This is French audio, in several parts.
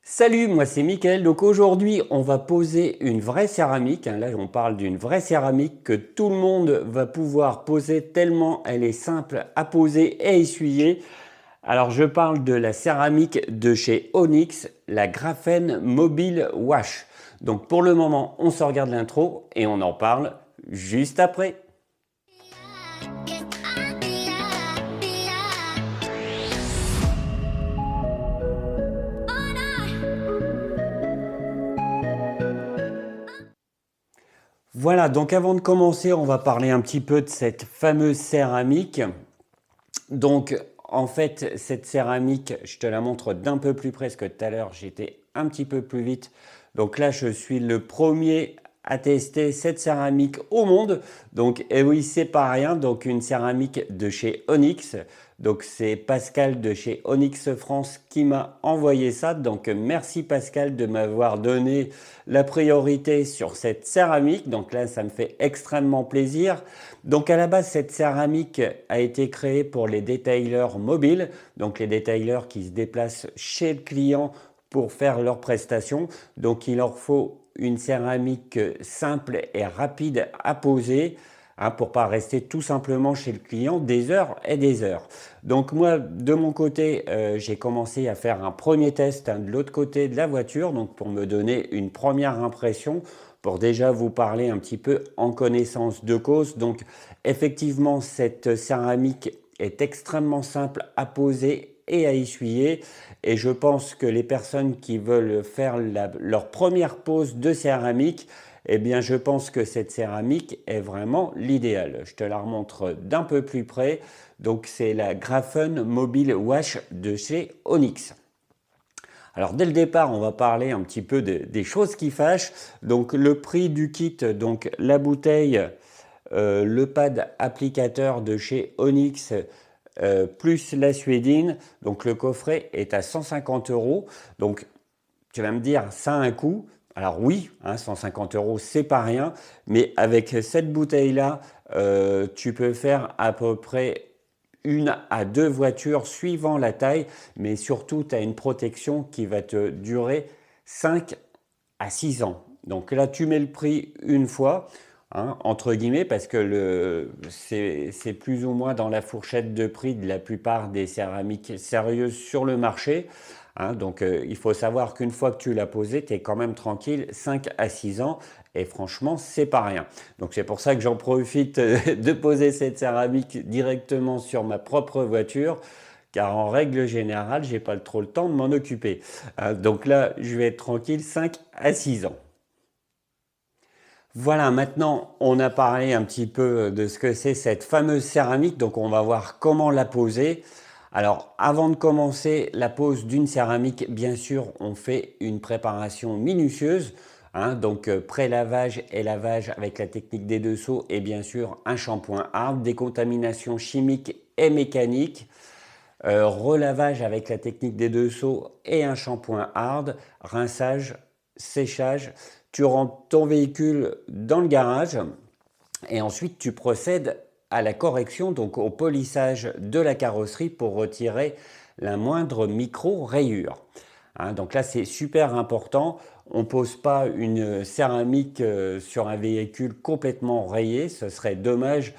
Salut, moi c'est Mickaël. Donc aujourd'hui, on va poser une vraie céramique. Là, on parle d'une vraie céramique que tout le monde va pouvoir poser tellement elle est simple à poser et essuyer. Alors, je parle de la céramique de chez Onyx, la Graphene Mobile Wash. Donc pour le moment, on se regarde l'intro et on en parle juste après. Voilà, donc avant de commencer, on va parler un petit peu de cette fameuse céramique. Donc, en fait, cette céramique, je te la montre d'un peu plus près, parce que tout à l'heure, j'étais un petit peu plus vite. Donc là, je suis le premier à tester cette céramique au monde. Donc, et oui, c'est pas rien. Donc, une céramique de chez Onyx. Donc, c'est Pascal de chez Onyx France qui m'a envoyé ça. Donc, merci Pascal de m'avoir donné la priorité sur cette céramique. Donc là, ça me fait extrêmement plaisir. Donc, à la base, cette céramique a été créée pour les détaillers mobiles. Donc, les détaillers qui se déplacent chez le client pour faire leurs prestations. Donc, il leur faut une céramique simple et rapide à poser pour pas rester tout simplement chez le client des heures et des heures. Donc moi, de mon côté, j'ai commencé à faire un premier test de l'autre côté de la voiture, donc pour me donner une première impression, pour déjà vous parler un petit peu en connaissance de cause. Donc effectivement, cette céramique est extrêmement simple à poser et à essuyer. Et je pense que les personnes qui veulent faire leur première pose de céramique, eh bien, je pense que cette céramique est vraiment l'idéal. Je te la remontre d'un peu plus près. Donc, c'est la Graphene Mobile Wash de chez Onyx. Alors, dès le départ, on va parler un petit peu des choses qui fâchent. Donc, le prix du kit, donc la bouteille, le pad applicateur de chez Onyx, plus la suédine. Donc, le coffret est à 150 euros. Donc, tu vas me dire, ça a un coût. Alors oui, 150 euros, c'est pas rien, mais avec cette bouteille-là, tu peux faire à peu près une à deux voitures suivant la taille, mais surtout, tu as une protection qui va te durer 5 à 6 ans. Donc là, tu mets le prix une fois, entre guillemets, parce que c'est plus ou moins dans la fourchette de prix de la plupart des céramiques sérieuses sur le marché. Donc il faut savoir qu'une fois que tu l'as posé, tu es quand même tranquille 5 à 6 ans et franchement, c'est pas rien. Donc c'est pour ça que j'en profite de poser cette céramique directement sur ma propre voiture car en règle générale, j'ai pas trop le temps de m'en occuper. Donc là, je vais être tranquille 5 à 6 ans. Voilà, maintenant on a parlé un petit peu de ce que c'est cette fameuse céramique, donc on va voir comment la poser. Alors avant de commencer la pose d'une céramique, bien sûr on fait une préparation minutieuse, donc pré-lavage et lavage avec la technique des deux seaux et bien sûr un shampoing hard, décontamination chimique et mécanique, relavage avec la technique des deux seaux et un shampoing hard, rinçage, séchage. Tu rentres ton véhicule dans le garage et ensuite tu procèdes à la correction, donc au polissage de la carrosserie pour retirer la moindre micro-rayure. Donc là, c'est super important. On ne pose pas une céramique sur un véhicule complètement rayé. Ce serait dommage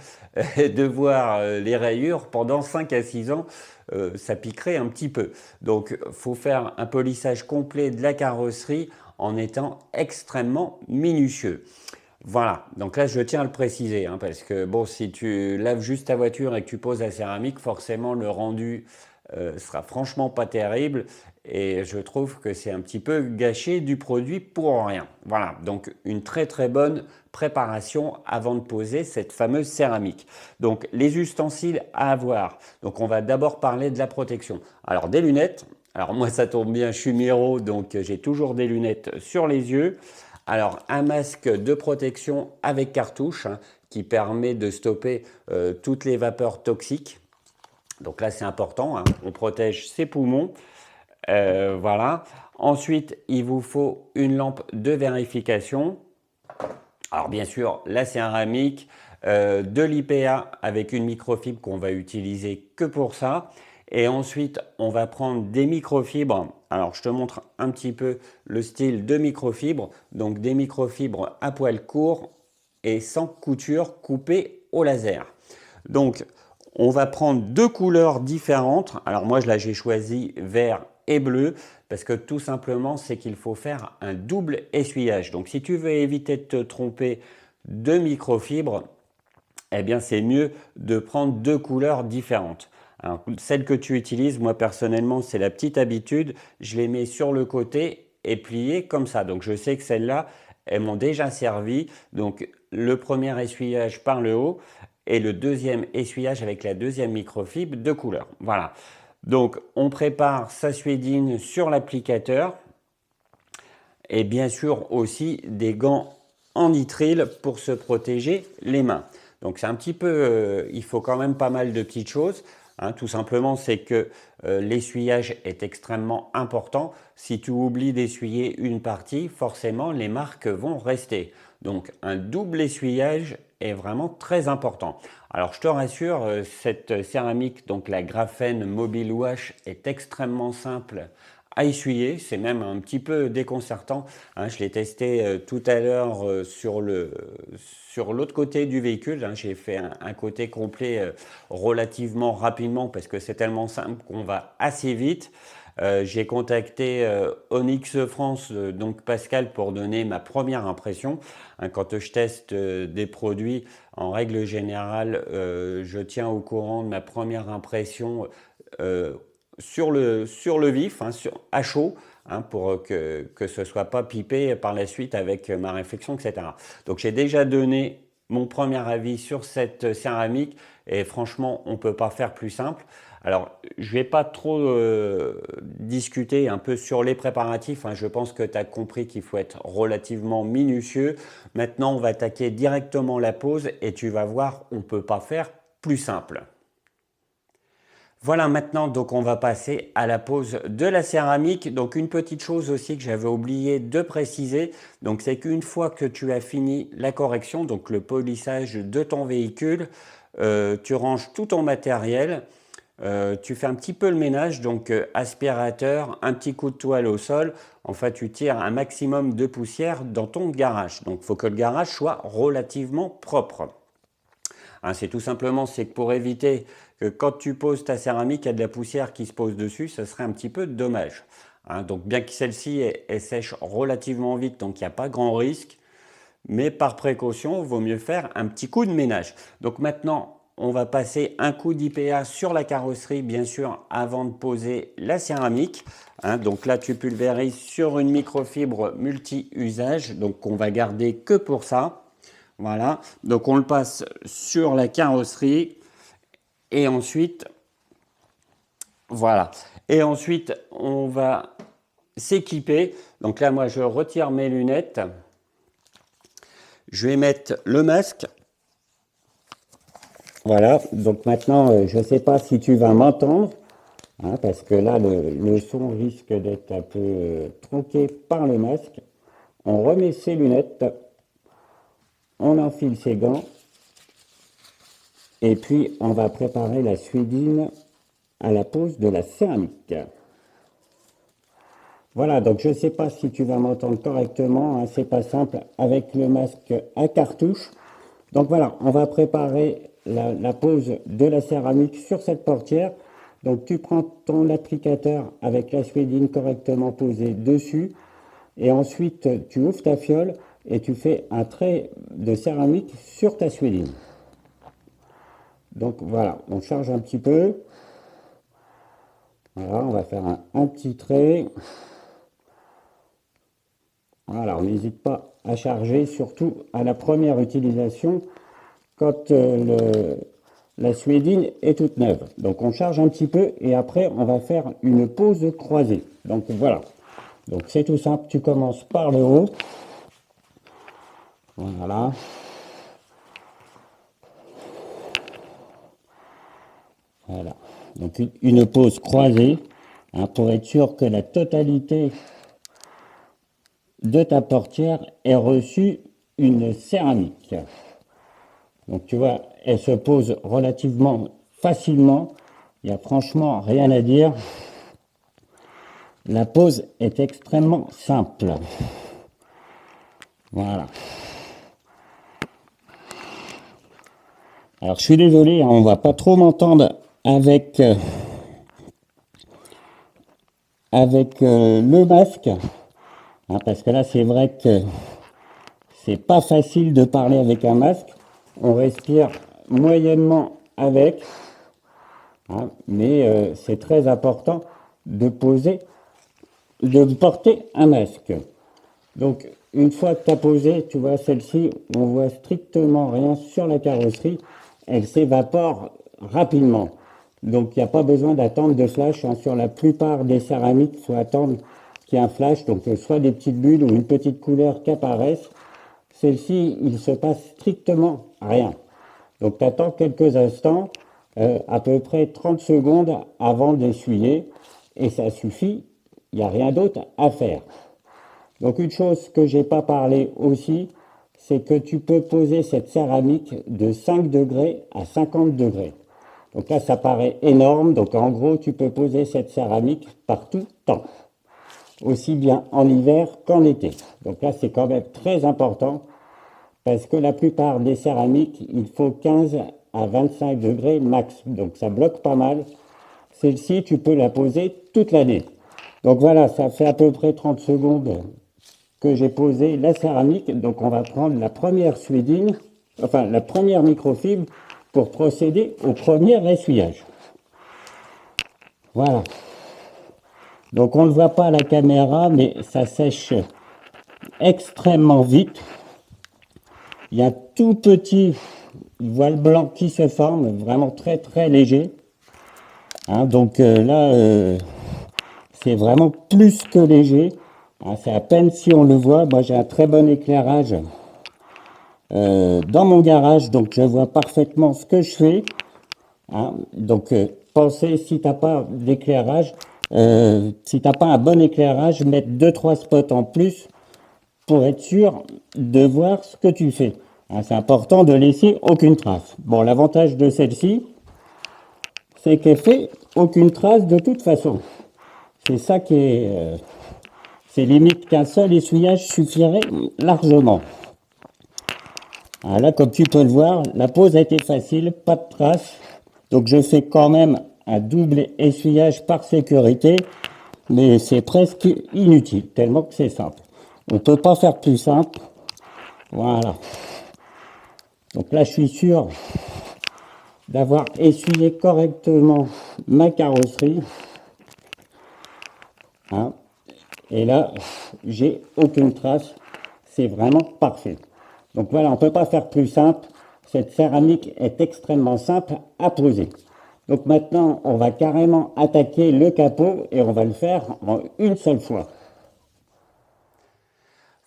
de voir les rayures pendant 5 à 6 ans. Ça piquerait un petit peu. Donc, il faut faire un polissage complet de la carrosserie en étant extrêmement minutieux. Voilà, donc là je tiens à le préciser, parce que bon, si tu laves juste ta voiture et que tu poses la céramique, forcément le rendu sera franchement pas terrible et je trouve que c'est un petit peu gâcher du produit pour rien. Voilà, donc une très très bonne préparation avant de poser cette fameuse céramique. Donc les ustensiles à avoir, donc on va d'abord parler de la protection. Alors des lunettes, alors moi ça tombe bien, je suis miro, donc j'ai toujours des lunettes sur les yeux. Alors, un masque de protection avec cartouche qui permet de stopper toutes les vapeurs toxiques. Donc là, c'est important, on protège ses poumons. Voilà. Ensuite, il vous faut une lampe de vérification. Alors, bien sûr, la céramique, de l'IPA avec une microfibre qu'on va utiliser que pour ça. Et ensuite, on va prendre des microfibres. Alors, je te montre un petit peu le style de microfibres. Donc, des microfibres à poil court et sans couture, coupées au laser. Donc, on va prendre deux couleurs différentes. Alors moi, là, j'ai choisi vert et bleu parce que tout simplement, c'est qu'il faut faire un double essuyage. Donc, si tu veux éviter de te tromper de microfibres, eh bien, c'est mieux de prendre deux couleurs différentes. Alors, celle que tu utilises, moi personnellement, c'est la petite habitude. Je les mets sur le côté et pliées comme ça. Donc, je sais que celles-là, elles m'ont déjà servi. Donc, le premier essuyage par le haut et le deuxième essuyage avec la deuxième microfibre de couleur. Voilà. Donc, on prépare sa suédine sur l'applicateur et bien sûr aussi des gants en nitrile pour se protéger les mains. Donc, c'est un petit peu, il faut quand même pas mal de petites choses. Hein, tout simplement, c'est que l'essuyage est extrêmement important. Si tu oublies d'essuyer une partie, forcément, les marques vont rester. Donc, un double essuyage est vraiment très important. Alors, je te rassure, cette céramique, donc la Graphene Mobile Wash, est extrêmement simple à essuyer. C'est même un petit peu déconcertant. Hein, je l'ai testé tout à l'heure sur l'autre côté du véhicule. Hein, j'ai fait un côté complet relativement rapidement parce que c'est tellement simple qu'on va assez vite. J'ai contacté Onyx France, donc Pascal, pour donner ma première impression. Hein, quand je teste des produits, en règle générale, je tiens au courant de ma première impression sur le vif, hein, à chaud, hein, pour que ce ne soit pas pipé par la suite avec ma réflexion, etc. Donc j'ai déjà donné mon premier avis sur cette céramique et franchement, on ne peut pas faire plus simple. Alors, je ne vais pas trop discuter un peu sur les préparatifs. Hein. Je pense que tu as compris qu'il faut être relativement minutieux. Maintenant, on va attaquer directement la pose et tu vas voir, on ne peut pas faire plus simple. Voilà, maintenant, donc on va passer à la pose de la céramique. Donc une petite chose aussi que j'avais oublié de préciser, donc c'est qu'une fois que tu as fini la correction, donc le polissage de ton véhicule, tu ranges tout ton matériel, tu fais un petit peu le ménage, donc aspirateur, un petit coup de toile au sol. Enfin, tu tires un maximum de poussière dans ton garage. Donc il faut que le garage soit relativement propre. Hein, c'est tout simplement, c'est que pour éviter que quand tu poses ta céramique, il y a de la poussière qui se pose dessus, ça serait un petit peu dommage. Hein, donc bien que celle-ci elle sèche relativement vite, donc il n'y a pas grand risque, mais par précaution, il vaut mieux faire un petit coup de ménage. Donc maintenant, on va passer un coup d'IPA sur la carrosserie, bien sûr, avant de poser la céramique. Hein, donc là, tu pulvérises sur une microfibre multi-usage, donc on va garder que pour ça. Voilà, donc on le passe sur la carrosserie et ensuite, voilà. Et ensuite, on va s'équiper. Donc là, moi, je retire mes lunettes. Je vais mettre le masque. Voilà, donc maintenant, je ne sais pas si tu vas m'entendre, hein, parce que là, le son risque d'être un peu tronqué par le masque. On remet ses lunettes. On enfile ses gants et puis on va préparer la suédine à la pose de la céramique. Voilà, donc je ne sais pas si tu vas m'entendre correctement, hein, c'est pas simple avec le masque à cartouche. Donc voilà, on va préparer la pose de la céramique sur cette portière. Donc tu prends ton applicateur avec la suédine correctement posée dessus et ensuite tu ouvres ta fiole et tu fais un trait de céramique sur ta suédine. Donc voilà, on charge un petit peu. Voilà, on va faire un petit trait. Voilà, on n'hésite pas à charger, surtout à la première utilisation, quand la suédine est toute neuve. Donc on charge un petit peu et après on va faire une pose croisée. Donc voilà, donc c'est tout simple, tu commences par le haut. Voilà. Voilà. Donc une pose croisée, hein, pour être sûr que la totalité de ta portière ait reçu une céramique. Donc tu vois, elle se pose relativement facilement. Il n'y a franchement rien à dire. La pose est extrêmement simple. Voilà. Alors je suis désolé, hein, on va pas trop m'entendre avec le masque, hein, parce que là c'est vrai que c'est pas facile de parler avec un masque. On respire moyennement avec, hein, mais c'est très important de porter un masque. Donc une fois que tu as posé, tu vois celle-ci, on voit strictement rien sur la carrosserie, elle s'évapore rapidement. Donc il n'y a pas besoin d'attendre de flash, hein. Sur la plupart des céramiques, il faut attendre qu'il y ait un flash, donc soit des petites bulles ou une petite couleur qui apparaissent. Celle-ci, il ne se passe strictement rien. Donc tu attends quelques instants, à peu près 30 secondes avant d'essuyer, et ça suffit, il n'y a rien d'autre à faire. Donc une chose que j'ai pas parlé aussi, c'est que tu peux poser cette céramique de 5 degrés à 50 degrés. Donc là, ça paraît énorme. Donc en gros, tu peux poser cette céramique par tout temps, aussi bien en hiver qu'en été. Donc là, c'est quand même très important parce que la plupart des céramiques, il faut 15 à 25 degrés max. Donc ça bloque pas mal. Celle-ci, tu peux la poser toute l'année. Donc voilà, ça fait à peu près 30 secondes que j'ai posé la céramique. Donc on va prendre la première suédine, enfin la première microfibre pour procéder au premier essuyage. Voilà. Donc on ne le voit pas à la caméra, mais ça sèche extrêmement vite. Il y a un tout petit voile blanc qui se forme, vraiment très très léger. Hein, donc là, c'est vraiment plus que léger. Hein, c'est à peine si on le voit. Moi j'ai un très bon éclairage dans mon garage, donc je vois parfaitement ce que je fais. Hein, donc pensez, si tu n'as pas d'éclairage, si tu n'as pas un bon éclairage, mettre 2-3 spots en plus pour être sûr de voir ce que tu fais. Hein, c'est important de laisser aucune trace. Bon, l'avantage de celle-ci, c'est qu'elle fait aucune trace de toute façon. C'est ça qui est... c'est limite qu'un seul essuyage suffirait largement. Là, comme tu peux le voir, la pose a été facile, pas de traces. Donc je fais quand même un double essuyage par sécurité, mais c'est presque inutile, tellement que c'est simple. On ne peut pas faire plus simple. Voilà. Donc là, je suis sûr d'avoir essuyé correctement ma carrosserie. Hein. Et là, j'ai aucune trace. C'est vraiment parfait. Donc voilà, on ne peut pas faire plus simple. Cette céramique est extrêmement simple à poser. Donc maintenant, on va carrément attaquer le capot et on va le faire en une seule fois.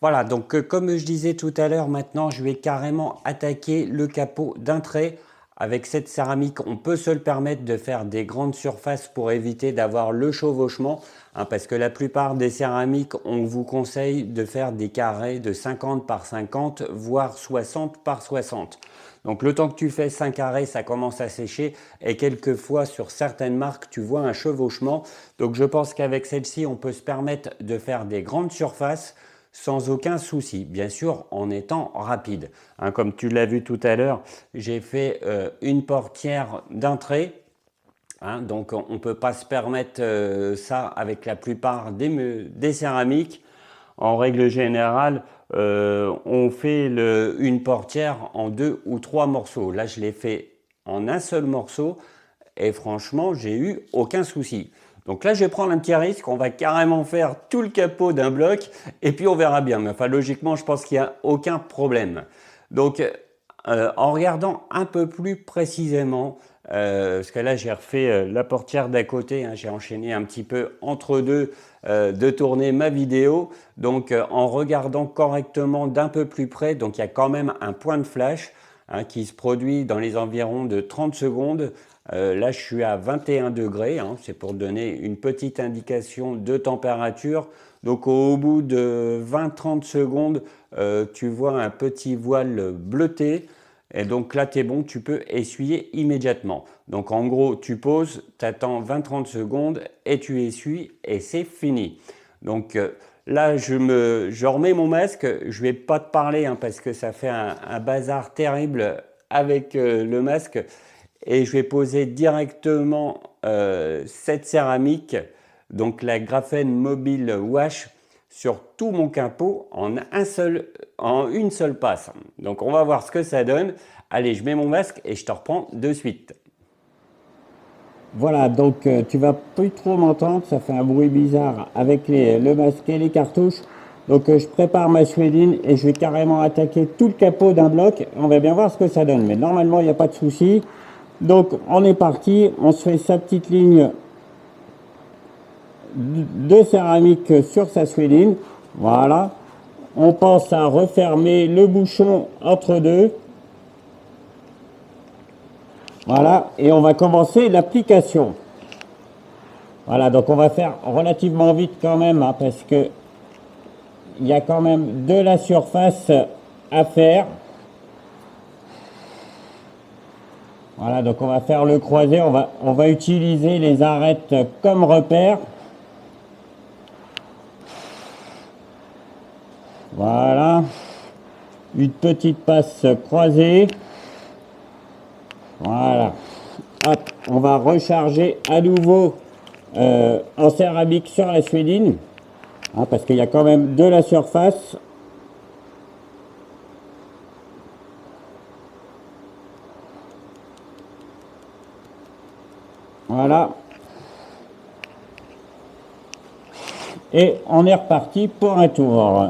Voilà, donc comme je disais tout à l'heure, maintenant je vais carrément attaquer le capot d'un trait. Avec cette céramique, on peut se le permettre de faire des grandes surfaces pour éviter d'avoir le chevauchement, hein, parce que la plupart des céramiques, on vous conseille de faire des carrés de 50 par 50, voire 60 par 60. Donc le temps que tu fais 5 carrés, ça commence à sécher et quelquefois sur certaines marques, tu vois un chevauchement. Donc je pense qu'avec celle-ci, on peut se permettre de faire des grandes surfaces sans aucun souci, bien sûr en étant rapide. Hein, comme tu l'as vu tout à l'heure, j'ai fait une portière d'un trait. Hein, donc on ne peut pas se permettre ça avec la plupart des céramiques. En règle générale, on fait une portière en 2 ou 3 morceaux. Là, je l'ai fait en un seul morceau et franchement, j'ai eu aucun souci. Donc là, je vais prendre un petit risque. On va carrément faire tout le capot d'un bloc et puis on verra bien. Mais enfin, logiquement, je pense qu'il n'y a aucun problème. Donc, en regardant un peu plus précisément, parce que là, j'ai refait la portière d'à côté. Hein, j'ai enchaîné un petit peu entre deux de tourner ma vidéo. Donc, en regardant correctement d'un peu plus près, donc il y a quand même un point de flash, hein, qui se produit dans les environs de 30 secondes. Là, je suis à 21 degrés, hein, c'est pour donner une petite indication de température. Donc au bout de 20-30 secondes, tu vois un petit voile bleuté. Et donc là, tu es bon, tu peux essuyer immédiatement. Donc en gros, tu poses, tu attends 20-30 secondes et tu essuies et c'est fini. Donc là, je remets mon masque. Je vais pas te parler hein, parce que ça fait un bazar terrible avec le masque. Et je vais poser directement cette céramique, donc la Graphene Mobile Wash, sur tout mon capot en une seule passe. Donc on va voir ce que ça donne. Allez, je mets mon masque et je te reprends de suite. Voilà, donc tu vas plus trop m'entendre, ça fait un bruit bizarre avec le masque et les cartouches. Donc je prépare ma suédine et je vais carrément attaquer tout le capot d'un bloc. On va bien voir ce que ça donne, mais normalement il n'y a pas de souci. Donc on est parti, on se fait sa petite ligne de céramique sur sa suédine. Voilà, on pense à refermer le bouchon entre deux. Voilà, et on va commencer l'application. Voilà, donc on va faire relativement vite quand même, hein, parce que il y a quand même de la surface à faire. Voilà, donc on va faire le croisé, on va utiliser les arêtes comme repère. Voilà, une petite passe croisée. Voilà, hop, on va recharger à nouveau en céramique sur la suédine, hein, parce qu'il y a quand même de la surface. Voilà. Et on est reparti pour un tour.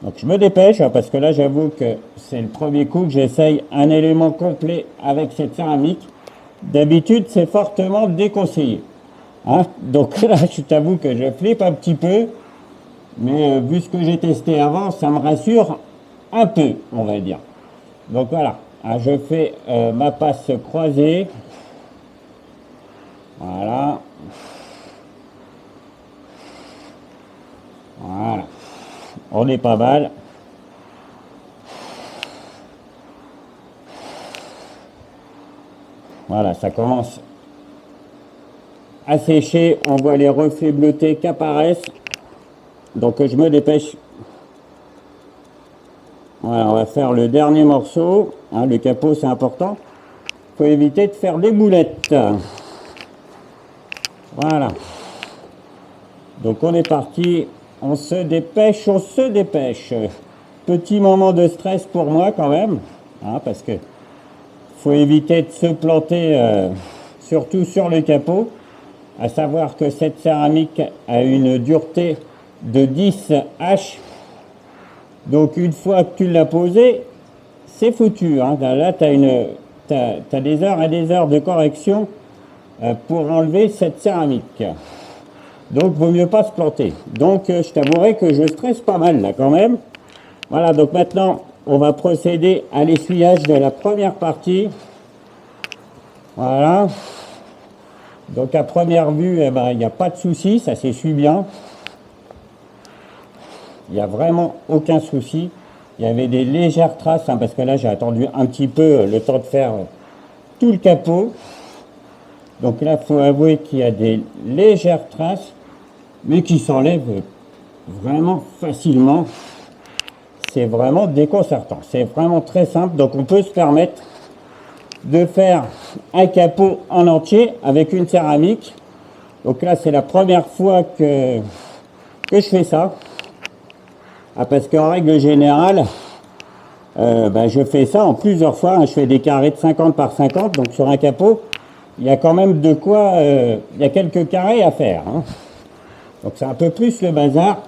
Donc je me dépêche, hein, parce que là j'avoue que c'est le premier coup que j'essaye un élément complet avec cette céramique. D'habitude c'est fortement déconseillé. Hein, donc là je t'avoue que je flippe un petit peu. Mais vu ce que j'ai testé avant, ça me rassure un peu, on va dire. Donc voilà, hein, je fais ma passe croisée. Voilà. Voilà. On est pas mal. Voilà, ça commence à sécher. On voit les reflets bleutés qui apparaissent. Donc je me dépêche. Voilà, on va faire le dernier morceau. Hein, le capot, c'est important. Il faut éviter de faire des boulettes. Voilà. Donc on est parti. On se dépêche, on se dépêche. Petit moment de stress pour moi quand même. Hein, parce que faut éviter de se planter, surtout sur le capot. À savoir que cette céramique a une dureté de 10 H. Donc une fois que tu l'as posé, c'est foutu. Hein. Là, tu as des heures et des heures de correction pour enlever cette céramique. Donc vaut mieux pas se planter. Donc je t'avouerai que je stresse pas mal là quand même. Voilà, donc maintenant on va procéder à l'essuyage de la première partie. Voilà. Donc à première vue, eh ben, il n'y a pas de souci, ça s'essuie bien. Il n'y a vraiment aucun souci. Il y avait des légères traces, hein, parce que là j'ai attendu un petit peu le temps de faire tout le capot. Donc là, il faut avouer qu'il y a des légères traces, mais qui s'enlèvent vraiment facilement. C'est vraiment déconcertant. C'est vraiment très simple. Donc on peut se permettre de faire un capot en entier avec une céramique. Donc là, c'est la première fois que je fais ça. Ah, parce qu'en règle générale, je fais ça en plusieurs fois. Hein. Je fais des carrés de 50 par 50. Donc sur un capot, il y a quand même de quoi... il y a quelques carrés à faire. Hein. Donc c'est un peu plus le bazar.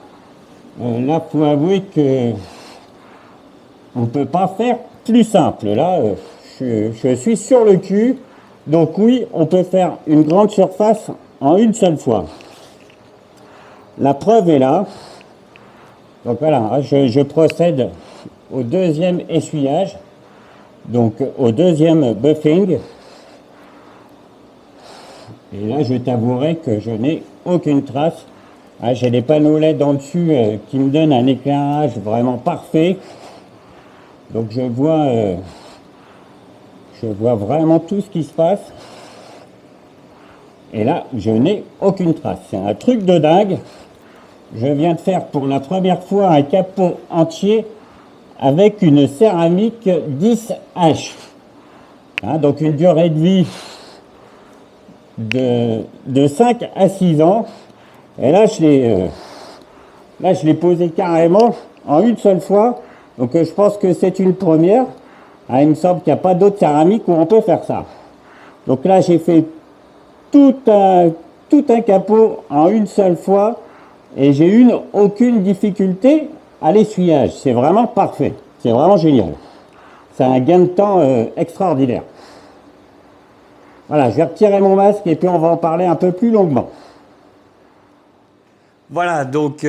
Là, il faut avouer que on ne peut pas faire plus simple. Là, je suis sur le cul. Donc oui, on peut faire une grande surface en une seule fois. La preuve est là. Donc voilà, je procède au deuxième essuyage. Donc au deuxième buffing. Et là, je t'avouerai que je n'ai aucune trace. Ah, j'ai des panneaux LED en dessus qui me donnent un éclairage vraiment parfait. Donc je vois vraiment tout ce qui se passe. Et là, je n'ai aucune trace. C'est un truc de dingue. Je viens de faire pour la première fois un capot entier avec une céramique 10H. Hein, donc une durée de vie de 5 à 6 ans. Et là, je l'ai posé carrément en une seule fois. Donc je pense que c'est une première. Ah, il me semble qu'il n'y a pas d'autres céramiques où on peut faire ça. Donc là, j'ai fait tout un capot en une seule fois et j'ai eu aucune difficulté à l'essuyage. C'est vraiment parfait. C'est vraiment génial. C'est un gain de temps extraordinaire. Voilà, je vais retirer mon masque et puis on va en parler un peu plus longuement. Voilà, donc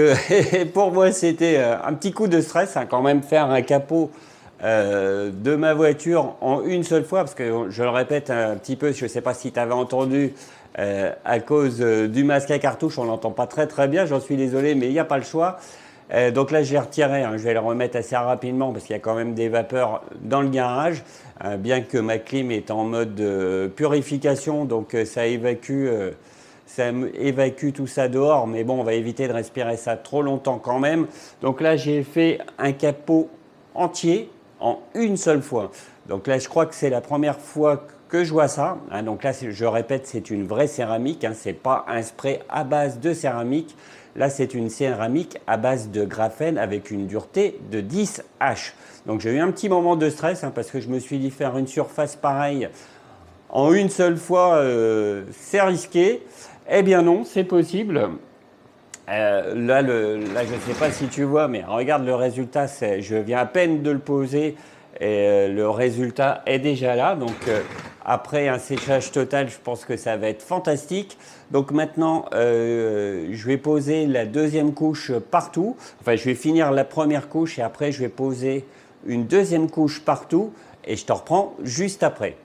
pour moi c'était un petit coup de stress, hein, quand même faire un capot de ma voiture en une seule fois, parce que je le répète un petit peu, je ne sais pas si tu avais entendu, à cause du masque à cartouche, on l'entend pas très très bien, j'en suis désolé, mais il n'y a pas le choix. Donc là, je l'ai retiré, hein, je vais le remettre assez rapidement parce qu'il y a quand même des vapeurs dans le garage, bien que ma clim est en mode purification, donc ça évacue tout ça dehors, mais bon, on va éviter de respirer ça trop longtemps quand même. Donc là, j'ai fait un capot entier en une seule fois. Donc là, je crois que c'est la première fois que je vois ça. Hein, donc là, je répète, c'est une vraie céramique. Hein, c'est pas un spray à base de céramique. Là, c'est une céramique à base de graphène avec une dureté de 10H. Donc j'ai eu un petit moment de stress, hein, parce que je me suis dit faire une surface pareille en une seule fois, c'est risqué. Eh bien non, c'est possible. Là, je ne sais pas si tu vois, mais regarde le résultat. Je viens à peine de le poser et le résultat est déjà là. Donc, après un séchage total, je pense que ça va être fantastique. Donc maintenant, je vais poser la deuxième couche partout. Enfin, je vais finir la première couche et après, je vais poser une deuxième couche partout et je te reprends juste après.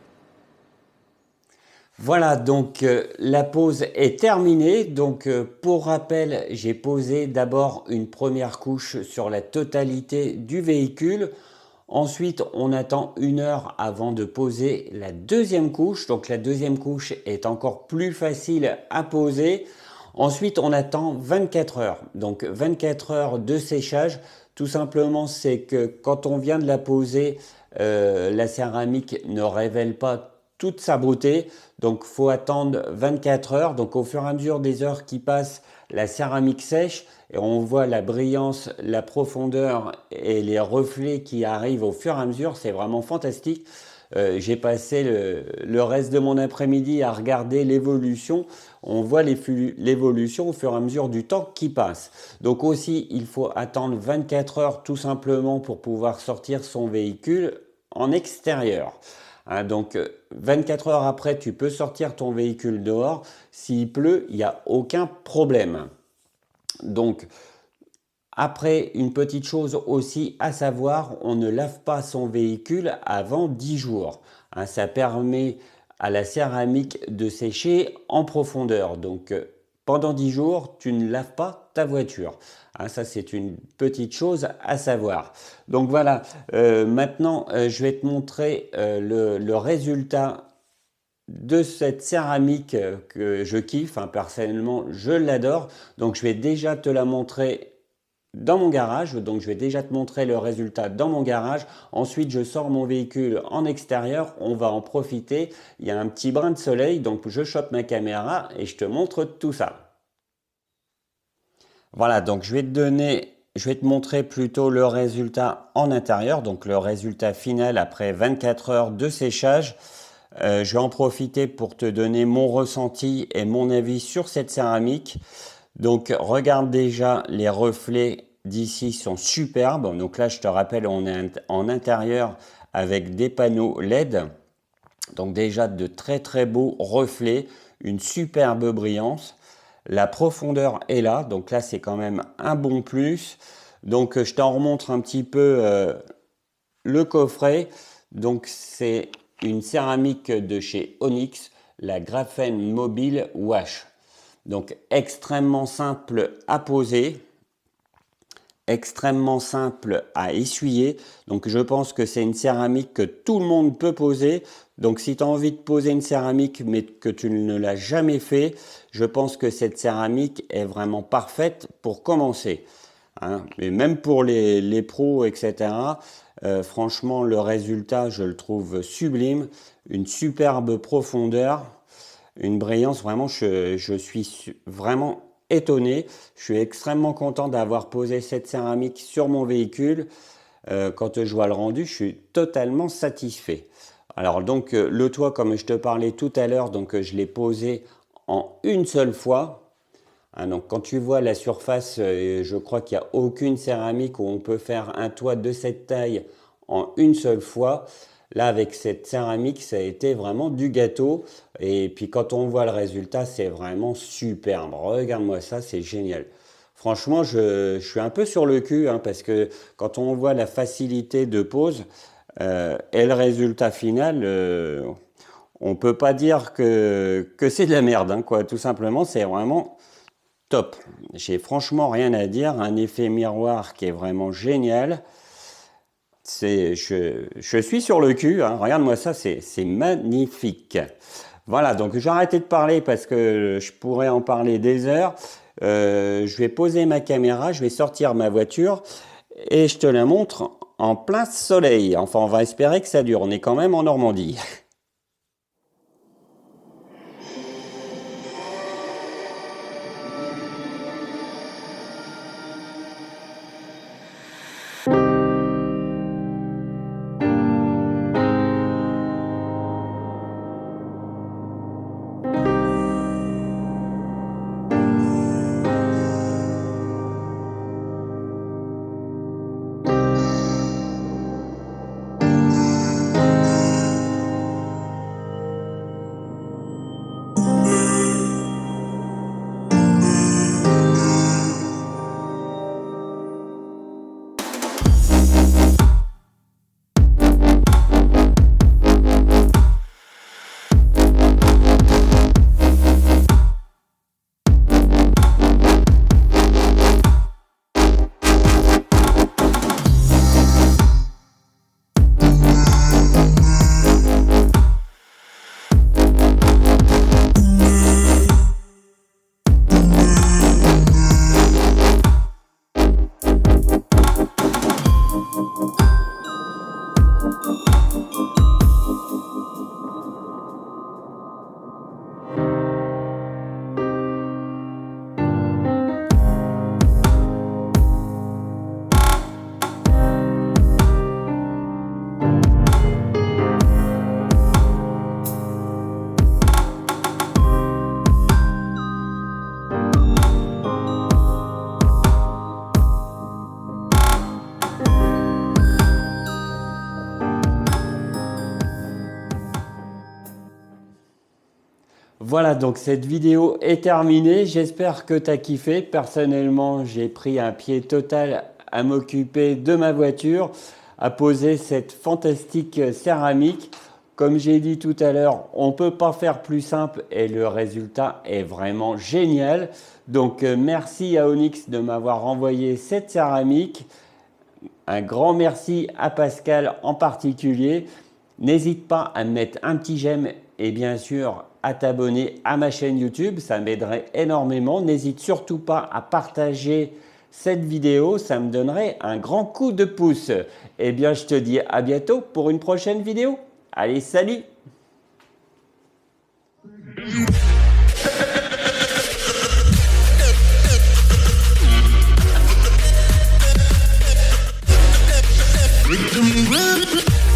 Voilà, donc la pose est terminée. Donc pour rappel, j'ai posé d'abord une première couche sur la totalité du véhicule. Ensuite, on attend 1 heure avant de poser la deuxième couche. Donc la deuxième couche est encore plus facile à poser. Ensuite, on attend 24 heures. Donc 24 heures de séchage. Tout simplement, c'est que quand on vient de la poser, la céramique ne révèle pas toute sa beauté. Donc, faut attendre 24 heures. Donc, au fur et à mesure des heures qui passent, la céramique sèche et on voit la brillance, la profondeur et les reflets qui arrivent au fur et à mesure. C'est vraiment fantastique. J'ai passé le reste de mon après-midi à regarder l'évolution. On voit l'évolution au fur et à mesure du temps qui passe. Donc aussi, il faut attendre 24 heures tout simplement pour pouvoir sortir son véhicule en extérieur. Hein, donc 24 heures après, tu peux sortir ton véhicule dehors. S'il pleut, il n'y a aucun problème. Donc après, une petite chose aussi à savoir, on ne lave pas son véhicule avant 10 jours. Hein, ça permet à la céramique de sécher en profondeur. Donc pendant 10 jours, tu ne laves pas ta voiture. Hein, ça, c'est une petite chose à savoir. Donc voilà, maintenant, je vais te montrer le résultat de cette céramique que je kiffe. Hein, personnellement, je l'adore. Donc je vais déjà te la montrer dans mon garage. Donc je vais déjà te montrer le résultat dans mon garage. Ensuite, je sors mon véhicule en extérieur. On va en profiter. Il y a un petit brin de soleil, donc je chope ma caméra et je te montre tout ça. Voilà, donc je vais te montrer plutôt le résultat en intérieur, donc le résultat final après 24 heures de séchage. Je vais en profiter pour te donner mon ressenti et mon avis sur cette céramique. Donc regarde déjà, les reflets d'ici sont superbes. Donc là, je te rappelle, on est en intérieur avec des panneaux LED. Donc déjà de très très beaux reflets, une superbe brillance. La profondeur est là, donc là c'est quand même un bon plus. Donc je t'en remontre un petit peu le coffret. Donc c'est une céramique de chez Onyx, la Graphene Mobile Wash. Donc extrêmement simple à poser, extrêmement simple à essuyer. Donc je pense que c'est une céramique que tout le monde peut poser. Donc si tu as envie de poser une céramique mais que tu ne l'as jamais fait, je pense que cette céramique est vraiment parfaite pour commencer. Hein. Et même pour les pros, etc. Franchement, le résultat, je le trouve sublime. Une superbe profondeur, une brillance. Vraiment, je suis vraiment étonné. Je suis extrêmement content d'avoir posé cette céramique sur mon véhicule. Quand je vois le rendu, je suis totalement satisfait. Alors donc le toit, comme je te parlais tout à l'heure, donc je l'ai posé en une seule fois. Hein, donc quand tu vois la surface, je crois qu'il n'y a aucune céramique où on peut faire un toit de cette taille en une seule fois. Là, avec cette céramique, ça a été vraiment du gâteau. Et puis quand on voit le résultat, c'est vraiment superbe. Regarde-moi ça, c'est génial. Franchement, je suis un peu sur le cul, hein, parce que quand on voit la facilité de pose et le résultat final, on ne peut pas dire que c'est de la merde, hein, quoi. Tout simplement, c'est vraiment top. J'ai franchement rien à dire. Un effet miroir qui est vraiment génial. Je suis sur le cul, hein. Regarde-moi ça, c'est magnifique. Voilà, donc j'ai arrêté de parler parce que je pourrais en parler des heures. Je vais poser ma caméra, je vais sortir ma voiture et je te la montre en plein soleil. Enfin, on va espérer que ça dure. On est quand même en Normandie. Voilà, donc cette vidéo est terminée. J'espère que tu as kiffé. Personnellement, j'ai pris un pied total à m'occuper de ma voiture, à poser cette fantastique céramique. Comme j'ai dit tout à l'heure, on ne peut pas faire plus simple et le résultat est vraiment génial. Donc merci à Onyx de m'avoir envoyé cette céramique. Un grand merci à Pascal en particulier. N'hésite pas à mettre un petit j'aime et bien sûr à t'abonner à ma chaîne YouTube, ça m'aiderait énormément. N'hésite surtout pas à partager cette vidéo, ça me donnerait un grand coup de pouce. Eh bien, je te dis à bientôt pour une prochaine vidéo. Allez, salut! Rhythm.